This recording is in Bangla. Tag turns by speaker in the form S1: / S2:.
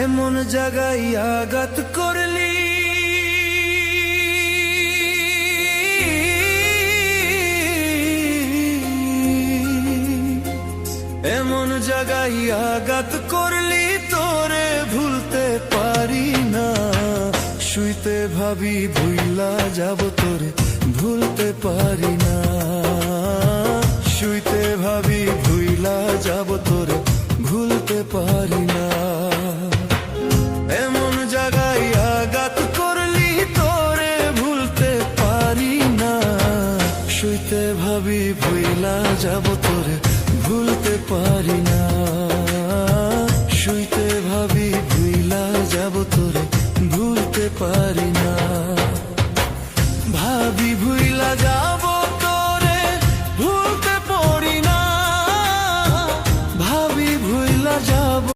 S1: এমন জায়গায় আঘাত করলি, এমন জায়গায় আঘাত করলি, তোরে ভুলতে পারি না। শুইতে ভাবি ভুইলা যাব তোরে ভুলতে পারি না। শুইতে ভাবি ভুইলা যাব তোরে ভুলতে পারি না।